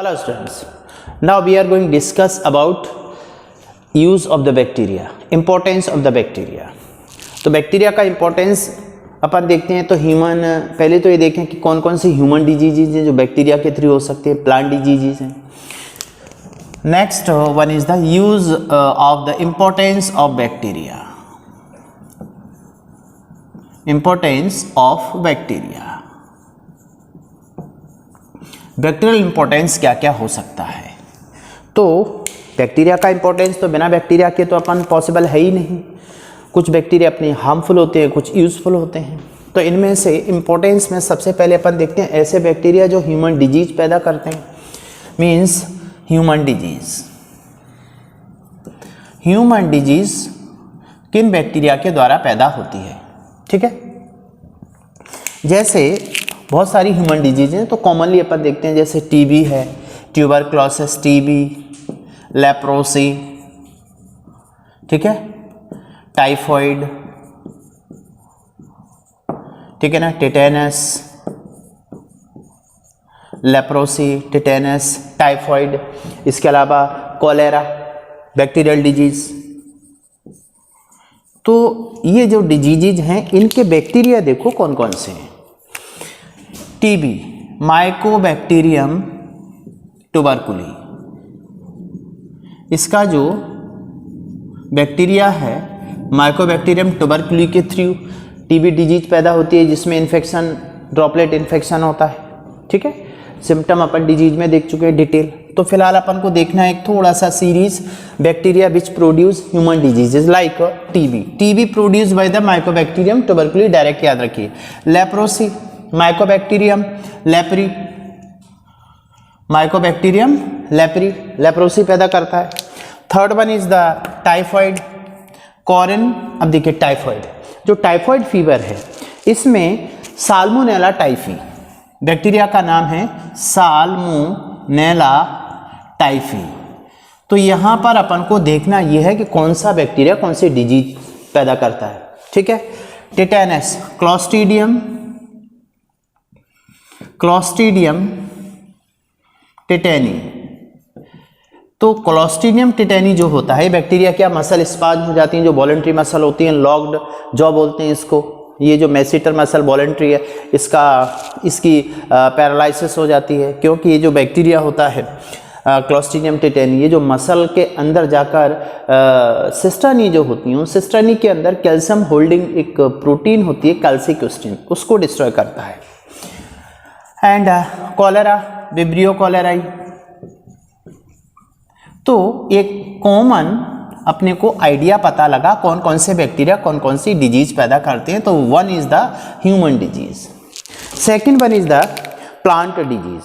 Hello students, now we are going to discuss about use of the bacteria, importance of the bacteria. तो bacteria का importance अपन देखते हैं तो human, पहले तो ये देखें कि कौन कौन सी ह्यूमन डिजीजेज हैं जो बैक्टीरिया के थ्रू हो सकते हैं, प्लांट डिजीजेज हैं. Next one is the use of the importance of bacteria. Importance of bacteria, bacterial importance क्या क्या हो सकता है. तो बैक्टीरिया का इंपॉर्टेंस तो बिना बैक्टीरिया के तो अपन पॉसिबल है ही नहीं. कुछ बैक्टीरिया अपने हार्मफुल होते हैं, कुछ यूजफुल होते हैं. तो इनमें से इंपॉर्टेंस में सबसे पहले अपन देखते हैं ऐसे बैक्टीरिया जो ह्यूमन डिजीज पैदा करते हैं. Means human disease. Human disease किन बैक्टीरिया के द्वारा पैदा होती है. ठीक है, जैसे बहुत सारी ह्यूमन डिजीज हैं तो कॉमनली अपन देखते हैं जैसे टीबी है, ट्यूबरक्लोसिस टीबी, लेप्रोसी, ठीक है, टाइफॉइड, ठीक है ना, टिटेनस, लेप्रोसी, टिटेनस, टाइफॉइड. इसके अलावा कॉलेरा बैक्टीरियल डिजीज. तो ये जो डिजीजेज हैं इनके बैक्टीरिया देखो कौन कौन से हैं. टीबी माइकोबैक्टीरियम ट्यूबरकुली, इसका जो बैक्टीरिया है माइकोबैक्टीरियम ट्यूबरकुली के थ्रू टीबी डिजीज पैदा होती है जिसमें इन्फेक्शन, ड्रॉपलेट इन्फेक्शन होता है. ठीक है, सिम्टम अपन डिजीज में देख चुके हैं डिटेल. तो फिलहाल अपन को देखना है एक थोड़ा सा series bacteria which produce human diseases like TB. TB produce by the mycobacterium tuberculi, direct याद रखिए. Leprosy mycobacterium leprae, mycobacterium leprae, leprosy पैदा करता है. Third one is the typhoid कॉरिन. अब देखिए टाइफॉइड, जो टाइफॉइड फीवर है इसमें साल्मोनेला टाइफी बैक्टीरिया का नाम है, साल्मोनेला टाइफी. तो यहां पर अपन को देखना यह है कि कौन सा बैक्टीरिया कौन सी डिजीज पैदा करता है. ठीक है, टिटेनस क्लोस्ट्रीडियम, क्लोस्ट्रीडियम टिटेनी. तो क्लोस्ट्रीडियम टिटेनी जो होता है बैक्टीरिया क्या मसल स्पाज्म हो जाती हैं, जो वॉलंटरी मसल होती हैं, लॉक्ड जॉ बोलते हैं इसको. ये जो मेसिटर मसल वॉलंटरी है इसकी पैरालिसिस हो जाती है क्योंकि ये जो बैक्टीरिया होता है क्लोस्ट्रीडियम टिटेनी, ये जो मसल के अंदर जाकर सिस्टानी जो होती हैं, सिस्टानी के अंदर कैल्शियम होल्डिंग एक प्रोटीन होती है कैल्सिक्विस्टिन, उसको डिस्ट्रॉय करता है. And cholera vibrio cholerae. तो एक कॉमन अपने को आइडिया पता लगा कौन कौन से बैक्टीरिया कौन कौन सी डिजीज पैदा करते हैं. तो one is the human disease, second one is the plant disease.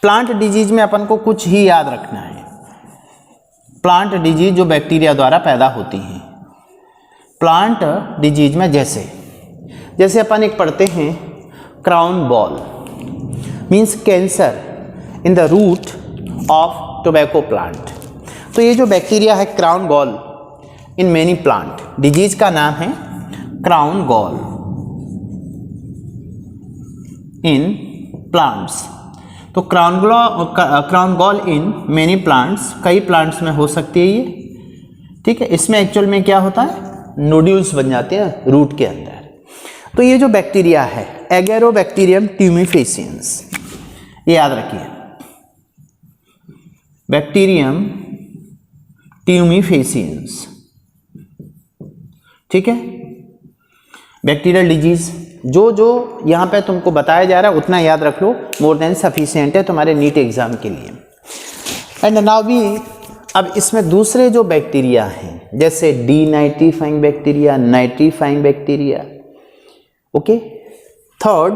Plant disease में अपन को कुछ ही याद रखना है. प्लांट डिजीज जो बैक्टीरिया द्वारा पैदा होती हैं. प्लांट डिजीज में जैसे अपन एक पढ़ते हैं crown ball, means cancer in the root of tobacco plant. तो ये जो बैक्टीरिया है crown gall in many plant, disease का नाम है क्राउन गॉल इन प्लांट्स. तो crown gall in many plants, कई प्लांट्स में हो सकती है ये. ठीक है, इसमें एक्चुअल में क्या होता है, नोड्यूल्स बन जाते हैं रूट के अंदर. तो ये जो बैक्टीरिया है एगेरोबैक्टीरियम ट्यूमिफेसियंस, ये याद रखिए, बैक्टीरियम ट्यूमिफेसियंस. ठीक है, बैक्टीरियल डिजीज जो यहाँ पे तुमको बताया जा रहा है उतना याद रख लो, मोर देन सफिशिएंट है तुम्हारे नीट एग्जाम के लिए. एंड नाउ वी, अब इसमें दूसरे जो बैक्टीरिया हैं जैसे denitrifying bacteria, nitrifying bacteria. Okay, third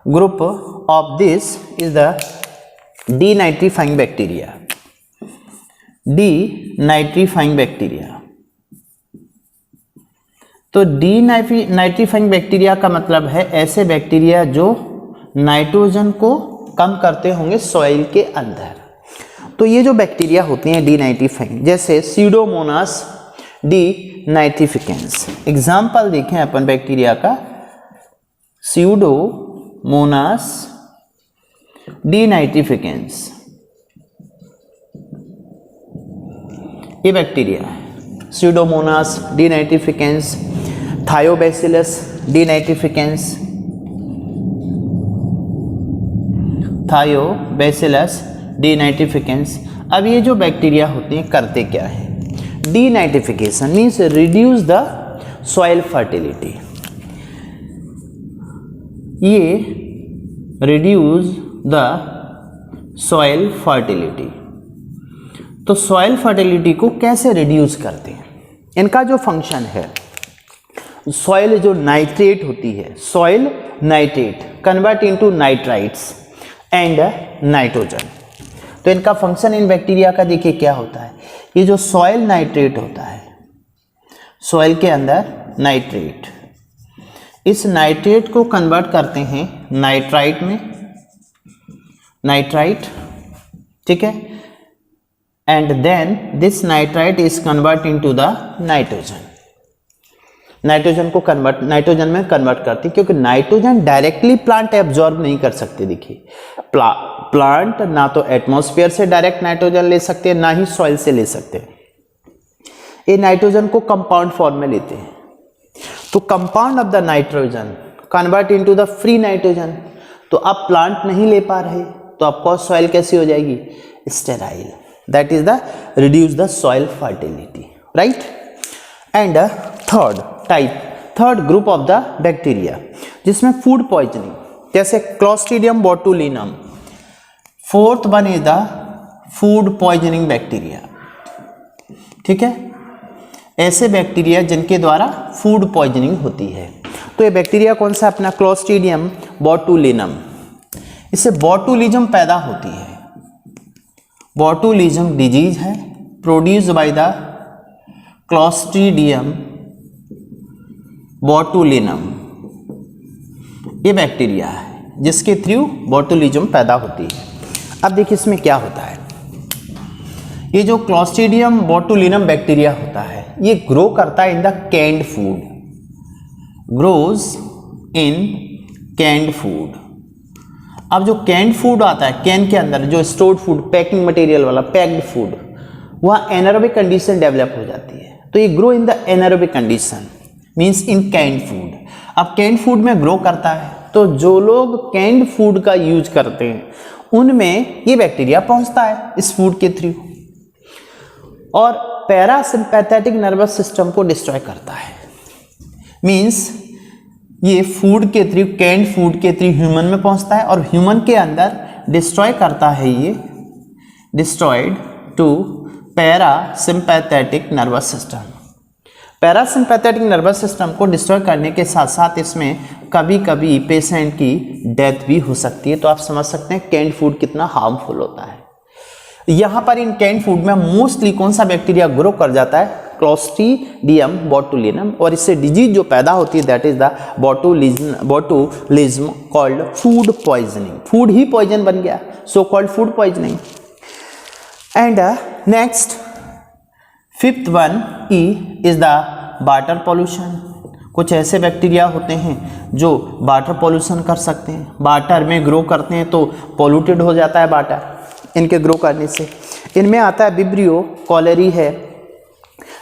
group of this is the denitrifying bacteria. Denitrifying bacteria. तो डीनाइट्रीफाइंग बैक्टीरिया का मतलब है ऐसे बैक्टीरिया जो नाइट्रोजन को कम करते होंगे सॉइल के अंदर. तो ये जो बैक्टीरिया होती हैं डीनाइट्रीफाइंग, जैसे सीडोमोनास डीनाइट्रिफिकेंस. एग्जाम्पल देखें अपन बैक्टीरिया का, सीडोमोनास डीनाइट्रिफिकेंस, ये बैक्टीरिया है। Pseudomonas denitrificans, thiobacillus denitrificans, thiobacillus denitrificans. अब ये जो बैक्टीरिया होते हैं करते क्या है? Denitrification means reduce the soil fertility, ये रिड्यूस द सॉइल फर्टिलिटी। तो सॉइल फर्टिलिटी को कैसे रिड्यूस करते हैं? इनका जो फंक्शन है, सॉइल जो नाइट्रेट होती है, soil nitrate convert into nitrites and nitrogen. तो इनका फंक्शन इन बैक्टीरिया का देखिए क्या होता है। ये जो सॉइल नाइट्रेट होता है, सॉइल के अंदर नाइट्रेट, इस नाइट्रेट को कन्वर्ट करते हैं नाइट्राइट में, नाइट्राइट, ठीक है, and then this nitrite is convert into the nitrogen. Nitrogen को कन्वर्ट, नाइट्रोजन में कन्वर्ट करती, क्योंकि नाइट्रोजन डायरेक्टली प्लांट एब्जॉर्ब नहीं कर सकते। देखिए प्लांट ना तो एटमॉस्फेयर से डायरेक्ट नाइट्रोजन ले सकते हैं, ना ही सॉइल से ले सकते हैं। ये नाइट्रोजन को कंपाउंड फॉर्म में लेते हैं। तो compound of the nitrogen convert into the free nitrogen. तो अब प्लांट नहीं ले पा रहे, तो आपको सॉइल कैसी हो जाएगी? Sterile. That is the reduce the soil fertility, right. And third type, third group of the bacteria जिसमें फूड पॉइजनिंग, जैसे clostridium botulinum. Fourth one is the food poisoning bacteria, ठीक है, ऐसे बैक्टीरिया जिनके द्वारा फूड पॉइजनिंग होती है। तो ये बैक्टीरिया कौन सा? अपना क्लोस्ट्रीडियम बोटुलिनम। इससे बोटुलिज्म पैदा होती है। बोटुलिज्म डिजीज है produce by the clostridium botulinum. ये बैक्टीरिया है जिसके थ्रू बोटुलिज्म पैदा होती है। अब देखिए इसमें क्या होता है। ये जो क्लोस्ट्रीडियम बोटुलिनम बैक्टीरिया होता है, ये ग्रो करता है in the canned food, grows in canned food. अब जो कैंड फूड आता है, कैन के अंदर जो स्टोर्ड फूड, पैकिंग मटेरियल वाला पैक्ड फूड, वहाँ एनारोबिक कंडीशन डेवलप हो जाती है। तो ये grow in the anaerobic condition means in canned food. अब कैंड फूड में ग्रो करता है, तो जो लोग कैंड फूड का यूज करते हैं उनमें ये बैक्टीरिया पहुंचता है इस फूड के थ्रू और पैरासिम्पैथेटिक नर्वस सिस्टम को डिस्ट्रॉय करता है। मीन्स ये फूड के थ्रू, कैंड फूड के थ्रू ह्यूमन में पहुंचता है और ह्यूमन के अंदर डिस्ट्रॉय करता है, ये destroyed to parasympathetic nervous system. Parasympathetic nervous system को डिस्ट्रॉय करने के साथ साथ इसमें कभी कभी पेशेंट की डेथ भी हो सकती है। तो आप समझ सकते हैं कैंड फूड कितना हार्मफुल होता है। यहाँ पर इन कैंड फूड में मोस्टली कौन सा बैक्टीरिया ग्रो कर जाता है? Clostridium botulinum. और इससे डिजीज जो पैदा होती है that is the botulism called food poisoning. Food ही पॉइजन बन गया, so called food poisoning. And next fifth one E is the water pollution. कुछ ऐसे बैक्टीरिया होते हैं जो वाटर पॉल्यूशन कर सकते हैं, वाटर में ग्रो करते हैं तो पॉल्यूटेड हो जाता है वाटर इनके ग्रो करने से। इनमें आता है विब्रियो कॉलेरी है,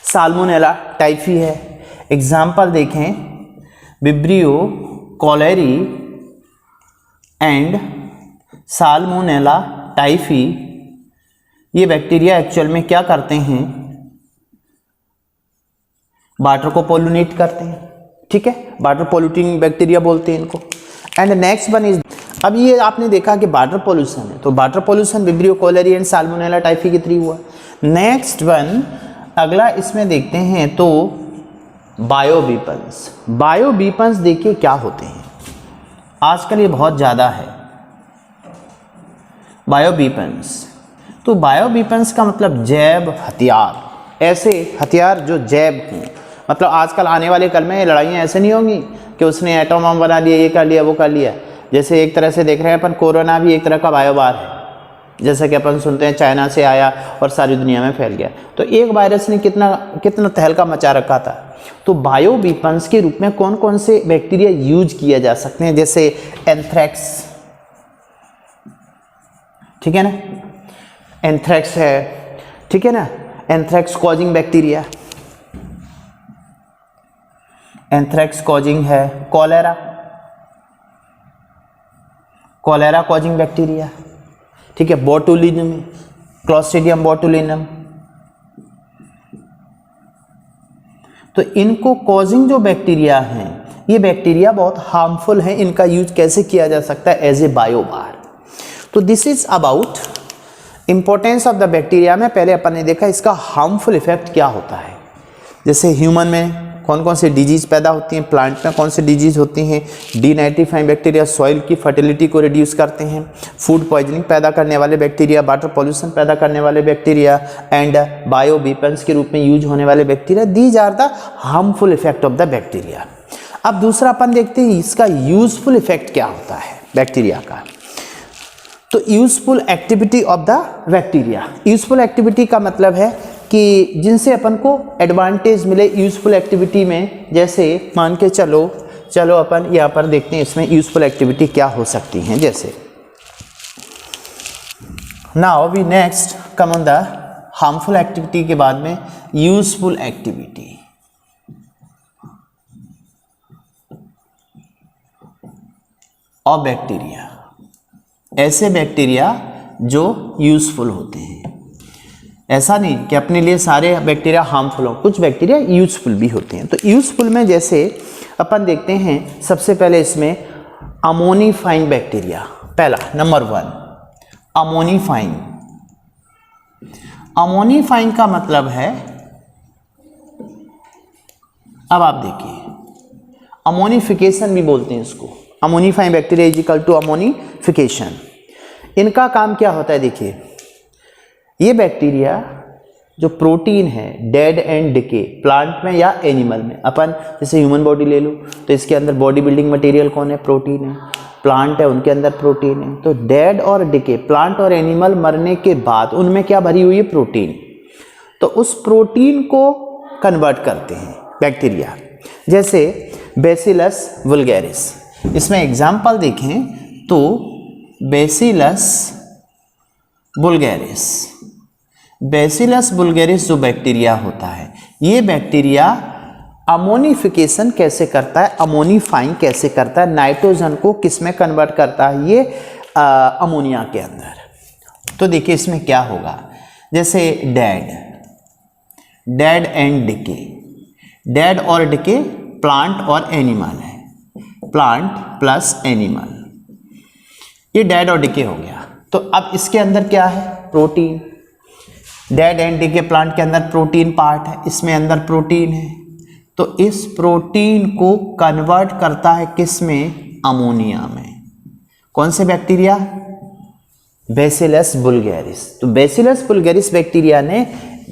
साल्मोनेला टाइफी है। एग्जाम्पल देखें, vibrio cholerae and salmonella typhi. ये बैक्टीरिया एक्चुअल में क्या करते हैं? वाटर को पोल्यूनेट करते हैं, ठीक है, वाटर पोल्यूटिंग बैक्टीरिया बोलते हैं इनको। एंड नेक्स्ट वन इज, अब ये आपने देखा कि वाटर पोल्यूशन है, तो water pollution vibrio cholerae and salmonella typhi के थ्रू हुआ। नेक्स्ट वन अगला इसमें देखते हैं तो बायोवीपन्स। बायोवीपन्स देखिए क्या होते हैं, आजकल ये बहुत ज़्यादा है बायोवीपन्स। तो बायोवीपन्स का मतलब जैव हथियार, ऐसे हथियार जो जैव हों। मतलब आजकल आने वाले कल में लड़ाइयाँ ऐसे नहीं होंगी कि उसने एटम बम बना लिया, ये कर लिया, वो कर लिया। जैसे एक तरह से देख रहे हैं अपन, कोरोना भी एक तरह का बायोवार है, जैसा कि अपन सुनते हैं चाइना से आया और सारी दुनिया में फैल गया। तो एक वायरस ने कितना तहलका मचा रखा था। तो बायो वीपन्स के रूप में कौन कौन से बैक्टीरिया यूज किया जा सकते हैं? जैसे एंथ्रैक्स, ठीक है ना, एंथ्रेक्स है, ठीक है ना, anthrax causing bacteria, anthrax causing है कॉलेरा, कॉलेरा कॉजिंग बैक्टीरिया, ठीक है, बोटुलिनम, क्लॉस्ट्रिडियम बोटुलिनम। तो इनको कॉजिंग जो बैक्टीरिया हैं, ये बैक्टीरिया बहुत हार्मफुल हैं, इनका यूज कैसे किया जा सकता है एज ए बायोबार। तो this is about importance of the bacteria में पहले अपन ने देखा इसका हार्मफुल इफेक्ट क्या होता है, जैसे ह्यूमन में कौन कौन से डिजीज पैदा होती हैं, प्लांट में कौन से डिजीज होती हैं, डीनाइट्रीफाइंग बैक्टीरिया सॉइल की फर्टिलिटी को रिड्यूस करते हैं, फूड पॉइजनिंग पैदा करने वाले बैक्टीरिया, वाटर पॉल्यूशन पैदा करने वाले बैक्टीरिया एंड बायो वेपन्स के रूप में यूज होने वाले bacteria, these are the harmful effect of the bacteria. अब दूसरा अपन देखते हैं इसका यूजफुल इफेक्ट क्या होता है बैक्टीरिया का। तो useful activity of the bacteria, useful activity का मतलब है कि जिनसे अपन को एडवांटेज मिले यूजफुल एक्टिविटी में, जैसे मान के चलो अपन यहाँ पर देखते हैं इसमें यूजफुल एक्टिविटी क्या हो सकती हैं। जैसे now we next come on the harmful activity के बाद में यूजफुल एक्टिविटी। और बैक्टीरिया, ऐसे बैक्टीरिया जो यूजफुल होते हैं, ऐसा नहीं कि अपने लिए सारे बैक्टीरिया हार्मफुल हो, कुछ बैक्टीरिया यूजफुल भी होते हैं। तो यूजफुल में जैसे अपन देखते हैं सबसे पहले इसमें अमोनीफाइंग बैक्टीरिया, पहला नंबर 1 अमोनीफाइंग। अमोनीफाइंग का मतलब है, अब आप देखिए अमोनिफिकेशन भी बोलते हैं इसको, ammonifying bacteria is equal to ammonification. इनका काम क्या होता है, देखिए ये बैक्टीरिया जो प्रोटीन है डेड एंड डिके प्लांट में या एनिमल में, अपन जैसे ह्यूमन बॉडी ले लो तो इसके अंदर बॉडी बिल्डिंग मटेरियल कौन है, प्रोटीन है, प्लांट है उनके अंदर प्रोटीन है। तो डेड और डिके प्लांट और एनिमल मरने के बाद उनमें क्या भरी हुई है, प्रोटीन। तो उस प्रोटीन को कन्वर्ट करते हैं बैक्टीरिया, जैसे बैसिलस वुल्गैरिस। इसमें एग्जाम्पल देखें तो बैसिलस बुल्गैरिस, बैसिलस बुल्गैरिस जो बैक्टीरिया होता है, ये बैक्टीरिया अमोनिफिकेशन कैसे करता है, अमोनीफाइंग कैसे करता है, नाइट्रोजन को किस में कन्वर्ट करता है, ये अमोनिया के अंदर। तो देखिए इसमें क्या होगा, जैसे डेड एंड डिके, डेड और डिके प्लांट और एनिमल है, प्लांट प्लस एनिमल, ये डेड और डिके हो गया। तो अब इसके अंदर क्या है, protein, dead and decay plant के अंदर प्रोटीन पार्ट है, इसमें अंदर प्रोटीन है। तो इस प्रोटीन को कन्वर्ट करता है किस में, अमोनिया में। कौन से बैक्टीरिया, बैसिलस बुल्गैरिस। तो बैसिलस बुल्गैरिस बैक्टीरिया ने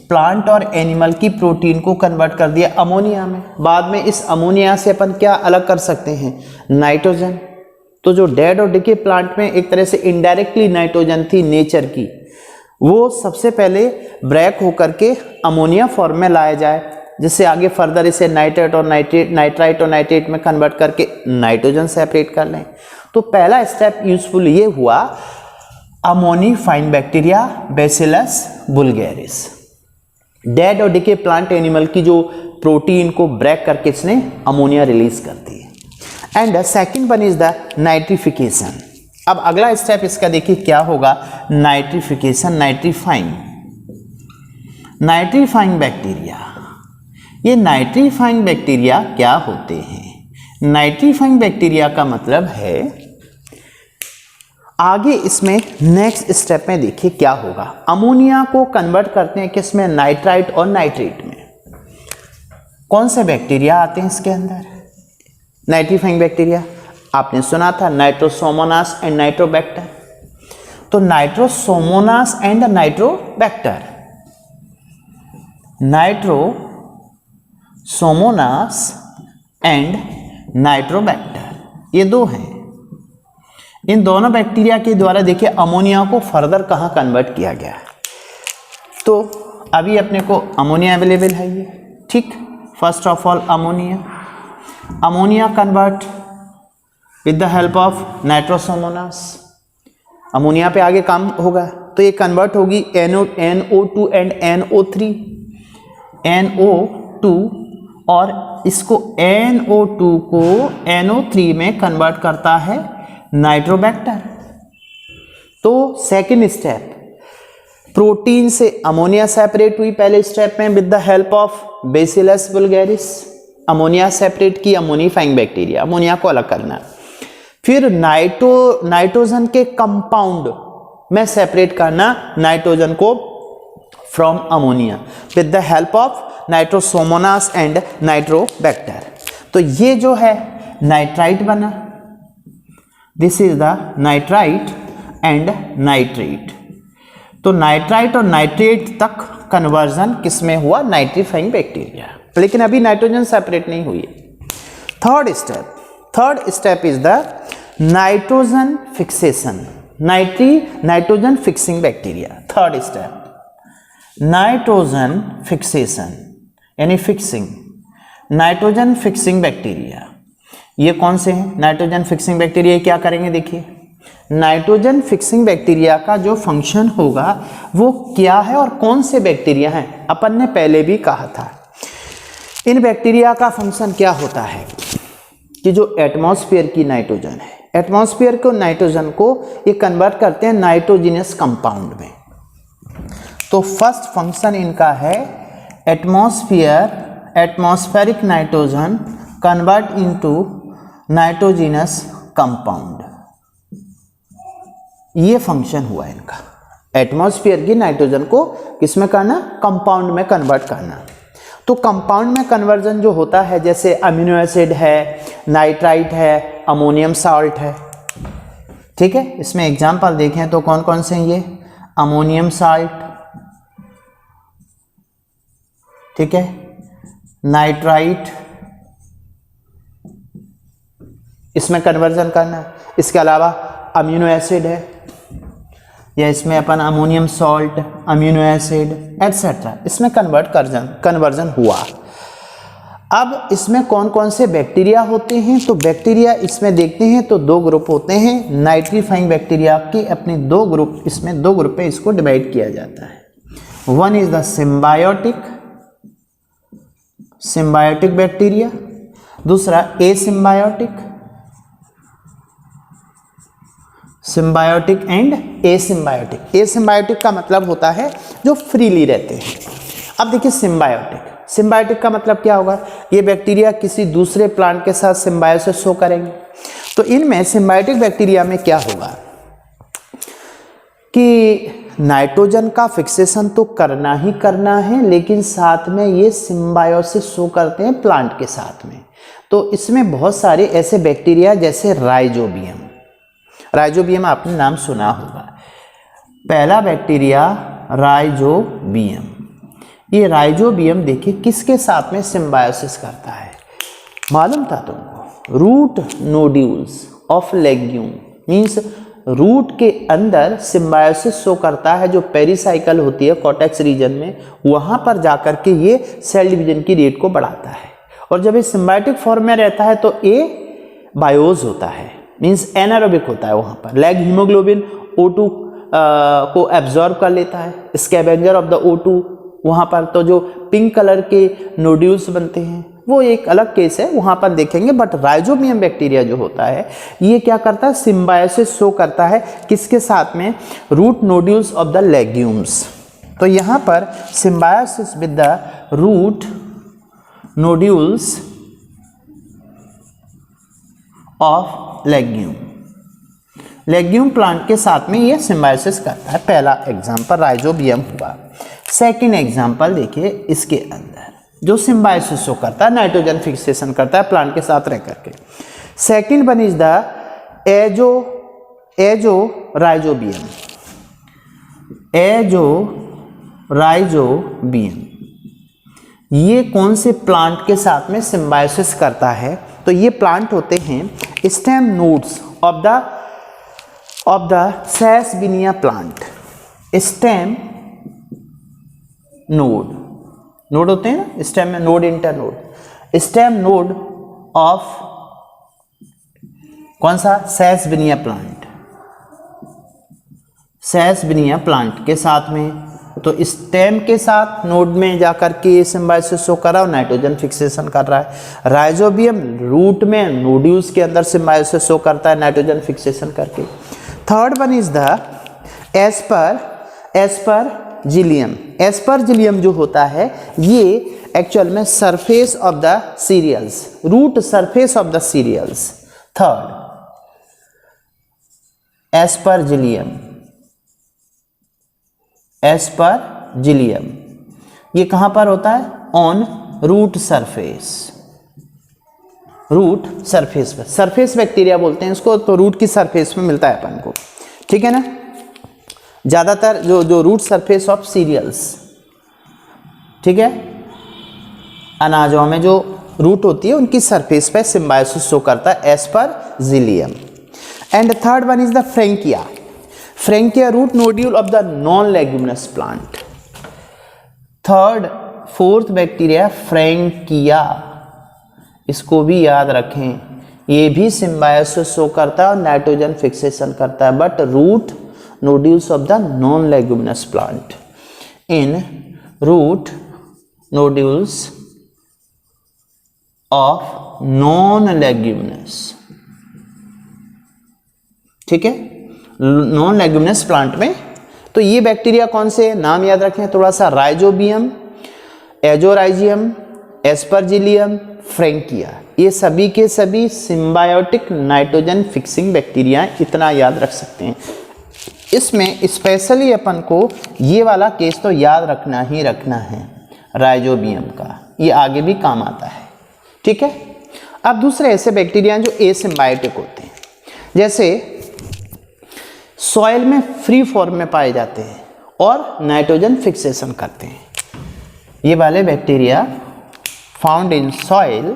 प्लांट और एनिमल की प्रोटीन को कन्वर्ट कर दिया अमोनिया में। बाद में इस अमोनिया से अपन क्या अलग कर सकते हैं, नाइट्रोजन। तो जो डेड और डिके प्लांट में एक तरह से इनडायरेक्टली नाइट्रोजन थी नेचर की, वो सबसे पहले ब्रेक होकर के अमोनिया फॉर्म में लाया जाए, जिससे आगे फर्दर इसे नाइट्रेट और नाइट्राइट और नाइट्रेट में कन्वर्ट करके नाइट्रोजन सेपरेट कर लें। तो पहला स्टेप यूजफुल ये हुआ, अमोनीफाइंग बैक्टीरिया बैसिलस बुल्गैरिस, डेड और डिके प्लांट एनिमल की जो प्रोटीन को ब्रेक करके इसने अमोनिया रिलीज कर दी। And second one is the nitrification. अब अगला स्टेप इसका देखिए क्या होगा, नाइट्रिफिकेशन, नाइट्रीफाइंग। नाइट्रीफाइंग बैक्टीरिया, ये नाइट्रीफाइंग बैक्टीरिया क्या होते हैं, नाइट्रीफाइंग बैक्टीरिया का मतलब है, आगे इसमें नेक्स्ट स्टेप में देखिए क्या होगा, अमोनिया को कन्वर्ट करते हैं किसमें, नाइट्राइट और नाइट्रेट में। कौन से बैक्टीरिया आते हैं इसके अंदर, नाइट्रीफाइंग बैक्टीरिया, आपने सुना था नाइट्रोसोमोनास एंड नाइट्रोबैक्टर। तो Nitrosomonas and Nitrobacter, Nitrosomonas and Nitrobacter, ये दो हैं। इन दोनों बैक्टीरिया के द्वारा देखिए अमोनिया को फर्दर कहाँ कन्वर्ट किया गया है। तो अभी अपने को अमोनिया अवेलेबल है ये, ठीक। First of all ammonia convert with the help of nitrosomonas, ammonia पे आगे काम होगा, तो ये कन्वर्ट होगी NO2 एंड NO3, NO2 और इसको NO2 को NO3 में कन्वर्ट करता है नाइट्रोबैक्टर। तो सेकेंड स्टेप, प्रोटीन से अमोनिया सेपरेट हुई पहले स्टेप में with the help of bacillus vulgaris, ammonia separate की अमोनिफाइंग बैक्टीरिया, अमोनिया को अलग करना। फिर नाइट्रोजन के कंपाउंड में सेपरेट करना नाइट्रोजन को from ammonia with the help of Nitrosomonas and Nitrobacter. तो ये जो है नाइट्राइट बना, this is the nitrite and nitrate. तो नाइट्राइट और नाइट्रेट तक कन्वर्जन किसमें हुआ, नाइट्रीफाइंग बैक्टीरिया, लेकिन अभी नाइट्रोजन सेपरेट नहीं हुई है। Third step is the nitrogen fixation, nitrogen fixing bacteria. Third step nitrogen fixation यानी फिक्सिंग, नाइट्रोजन फिक्सिंग बैक्टीरिया। ये कौन से हैं नाइट्रोजन फिक्सिंग बैक्टीरिया, क्या करेंगे देखिए। नाइट्रोजन फिक्सिंग बैक्टीरिया का जो फंक्शन होगा वो क्या है और कौन से बैक्टीरिया हैं, अपन ने पहले भी कहा था। इन बैक्टीरिया का फंक्शन क्या होता है कि जो एटमॉस्फेयर की नाइट्रोजन है, एटमॉस्फेयर को नाइट्रोजन को ये कन्वर्ट करते हैं नाइट्रोजिनस कंपाउंड में। तो फर्स्ट फंक्शन इनका है atmospheric nitrogen convert into nitrogenous compound, ये फंक्शन हुआ इनका। एटमॉस्फेयर की नाइट्रोजन को किसमें करना, कंपाउंड में कन्वर्ट करना। तो कंपाउंड में कन्वर्जन जो होता है, जैसे अमीनो एसिड है, नाइट्राइट है, अमोनियम साल्ट है, ठीक है। इसमें एग्जांपल देखें तो कौन कौन से हैं ये, अमोनियम साल्ट, ठीक है, नाइट्राइट, इसमें कन्वर्जन करना। इसके अलावा अमीनो एसिड है, या इसमें अपन ammonium salt, amino acid etcetera, इसमें कन्वर्जन हुआ। अब इसमें कौन कौन से बैक्टीरिया होते हैं, तो बैक्टीरिया इसमें देखते हैं तो दो ग्रुप होते हैं नाइट्रीफाइंग बैक्टीरिया के, अपने दो ग्रुप, इसमें दो ग्रुप पे इसको डिवाइड किया जाता है। One is the symbiotic bacteria, दूसरा सिम्बायोटिक एंड एसिम्बायोटिक। एसिम्बायोटिक का मतलब होता है जो फ्रीली रहते हैं। अब देखिए सिम्बायोटिक का मतलब क्या होगा, ये बैक्टीरिया किसी दूसरे प्लांट के साथ सिम्बायोसिस शो करेंगे। तो इनमें सिम्बायोटिक बैक्टीरिया में क्या होगा कि नाइट्रोजन का फिक्सेशन तो करना ही करना है, लेकिन साथ में ये सिम्बायोसिस शो करते हैं प्लांट के साथ में। तो इसमें बहुत सारे ऐसे बैक्टीरिया जैसे राइजोबियम आपने नाम सुना होगा। पहला बैक्टीरिया राइजोबियम, ये राइजोबियम देखिए किसके साथ में सिम्बायोसिस करता है, मालूम था तुमको, root nodules of legume, means root के अंदर सिम्बायोसिस शो करता है। जो पेरिसाइकिल होती है कॉर्टेक्स रीजन में, वहां पर जाकर के ये सेल डिवीजन की रेट को बढ़ाता है। और जब ये सिम्बायोटिक फॉर्म में रहता है तो ये बायोज होता है, मीन्स एनारोबिक होता है। वहाँ पर लैग हीमोग्लोबिन O2 को एब्जॉर्ब कर लेता है, स्कैवेंजर ऑफ द O2 वहाँ पर। तो जो पिंक कलर के नोड्यूल्स बनते हैं वो एक अलग केस है, वहाँ पर देखेंगे। बट राइजोबियम बैक्टीरिया जो होता है ये क्या करता है, सिम्बायोसिस शो करता है किसके साथ में, root nodules of the legumes. तो यहाँ पर symbiosis with the root nodules of legume plant के साथ में ये सिम्बायोसिस करता है। पहला एग्जांपल राइजोबियम हुआ। सेकंड एग्जांपल देखिए, इसके अंदर जो सिम्बायोसिस शो करता है, नाइट्रोजन फिक्सेशन करता है प्लांट के साथ रह करके। Second one is the rhizobium. ये कौन से प्लांट के साथ में सिम्बायोसिस करता है, तो ये प्लांट होते हैं stem nodes of the sesbania plant. Stem node होते हैं ना, स्टेम में node, internode, stem node of कौन सा, सेसबिनिया प्लांट। सेल्स बनी है प्लांट के साथ में, तो स्टेम के साथ नोड में जाकर के सिम्बायोसिस शो कर रहा है और नाइट्रोजन फिक्सेशन कर रहा है। राइजोबियम रूट में नोड्यूल्स के अंदर सिम्बायोसिस शो करता है नाइट्रोजन फिक्सेशन करके। Third one is the aspergillum. Aspergillum जो होता है ये एक्चुअल में surface of the cereals, root surface of the cereals. Third aspergillum, aspergillum ये कहां पर होता है? On root surface, root surface पर, सरफेस बैक्टीरिया बोलते हैं इसको, तो रूट की सरफेस में मिलता है अपन को, ठीक है ना। ज्यादातर जो रूट सरफेस ऑफ सीरियल्स, ठीक है, अनाजों में जो रूट होती है उनकी सरफेस पे सिम्बायोसिस शो करता है, aspergillum. And third one is the frankia. Frankia root nodule of the non leguminous plant. Fourth bacteria frankia, इसको भी याद रखें, ये भी सिम्बायोसिस शो करता है और नाइट्रोजन फिक्सेशन करता है, but root nodules of the non leguminous plant. In root nodules of non leguminous, ठीक है, नॉन लेग्यूमिनस प्लांट में। तो ये बैक्टीरिया कौन से, नाम याद रखें थोड़ा सा, राइजोबियम, एजोराइजियम, एस्परजिलियम, फ्रैंकिया, ये सभी के सभी सिम्बायोटिक नाइट्रोजन फिक्सिंग बैक्टीरिया हैं, इतना याद रख सकते हैं। इसमें स्पेशली अपन को ये वाला केस तो याद रखना ही रखना है, राइजोबियम का, ये आगे भी काम आता है, ठीक है। अब दूसरे ऐसे बैक्टीरिया जो एसिम्बायोटिक होते हैं, जैसे सॉइल में फ्री फॉर्म में पाए जाते हैं और नाइट्रोजन फिक्सेशन करते हैं। ये वाले bacteria found in soil,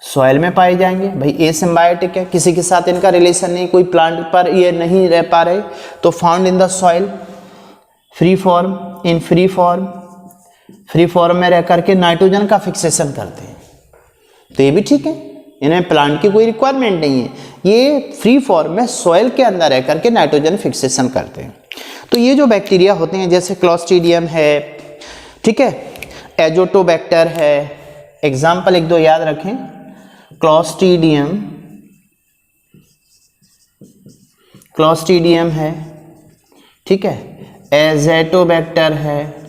soil में पाए जाएंगे। भाई एसिम्बायोटिक है, किसी के साथ इनका रिलेशन नहीं, कोई प्लांट पर ये नहीं रह पा रहे, तो found in the soil, free form, in free form, free form में रह करके नाइट्रोजन का फिक्सेशन करते हैं, तो ये भी ठीक है, इन्हें प्लांट की कोई रिक्वायरमेंट नहीं है, ये फ्री फॉर्म में सॉइल के अंदर रह करके नाइट्रोजन फिक्सेशन करते हैं। तो ये जो बैक्टीरिया होते हैं, जैसे क्लोस्ट्रीडियम है, ठीक है, एजोटोबैक्टर है, एग्जाम्पल एक दो याद रखें, क्लोस्ट्रीडियम है, ठीक है, एजेटोबैक्टर है,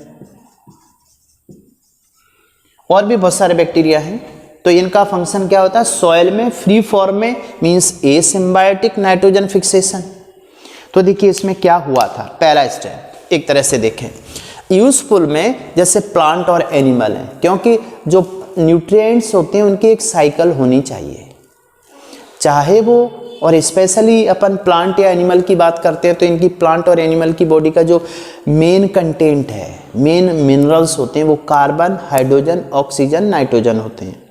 और भी बहुत सारे बैक्टीरिया हैं। तो इनका फंक्शन क्या होता है, सॉइल में फ्री फॉर्म में, मींस एसिम्बायोटिक नाइट्रोजन फिक्सेशन। तो देखिए इसमें क्या हुआ था, पहला स्टेप एक तरह से देखें, यूजफुल में जैसे प्लांट और एनिमल हैं, क्योंकि जो न्यूट्रिएंट्स होते हैं उनकी एक साइकिल होनी चाहिए, चाहे वो, और स्पेशली अपन प्लांट या एनिमल की बात करते हैं तो इनकी प्लांट और एनिमल की बॉडी का जो मेन कंटेंट है, मेन मिनरल्स होते हैं वो कार्बन, हाइड्रोजन, ऑक्सीजन, नाइट्रोजन होते हैं।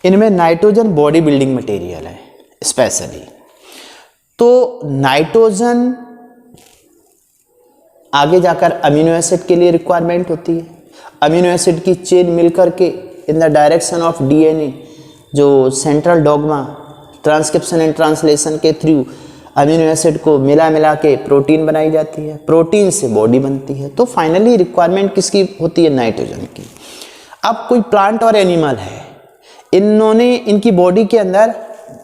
इनमें नाइट्रोजन बॉडी बिल्डिंग मटेरियल है स्पेशली, तो नाइट्रोजन आगे जाकर अमीनो एसिड के लिए रिक्वायरमेंट होती है। अमीनो एसिड की चेन मिलकर के in the direction of DNA, जो central dogma transcription and translation के थ्रू अमीनो एसिड को मिला के प्रोटीन बनाई जाती है, प्रोटीन से बॉडी बनती है। तो फाइनली रिक्वायरमेंट किसकी होती है, नाइट्रोजन की। अब कोई प्लांट और एनिमल है, इन्होंने, इनकी बॉडी के अंदर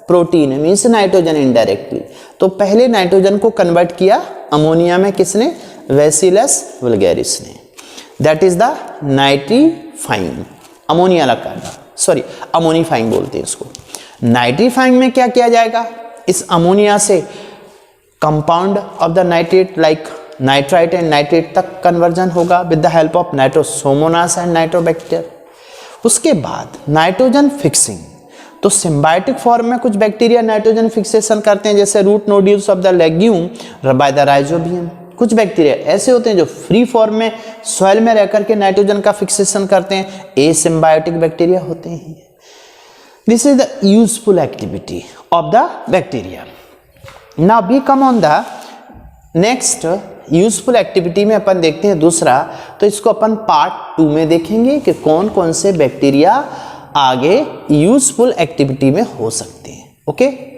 प्रोटीन है, मीन्स नाइट्रोजन इनडायरेक्टली, तो पहले नाइट्रोजन को कन्वर्ट किया अमोनिया में, किसने, बैसिलस वल्गैरिस ने, that is the nitrifying, ammonia लगा, सॉरी अमोनीफाइंग बोलते हैं इसको। नाइट्रीफाइंग में क्या किया जाएगा, इस अमोनिया से compound of the nitrate like nitrite and nitrate तक कन्वर्जन होगा with the help of Nitrosomonas and Nitrobacter. उसके बाद नाइट्रोजन फिक्सिंग, तो सिम्बायोटिक फॉर्म में कुछ बैक्टीरिया नाइट्रोजन फिक्सेशन करते हैं, जैसे root nodules of the legume by the Rhizobium. कुछ बैक्टीरिया ऐसे होते हैं जो फ्री फॉर्म में सॉइल में रहकर के नाइट्रोजन का फिक्सेशन करते हैं, एसिम्बायोटिक बैक्टीरिया होते हैं। This is the useful activity of the bacteria. Now we come on the next useful activity में अपन देखते हैं दूसरा, तो इसको अपन पार्ट 2 में देखेंगे कि कौन कौन से बैक्टीरिया आगे यूजफुल एक्टिविटी में हो सकते हैं। ओके।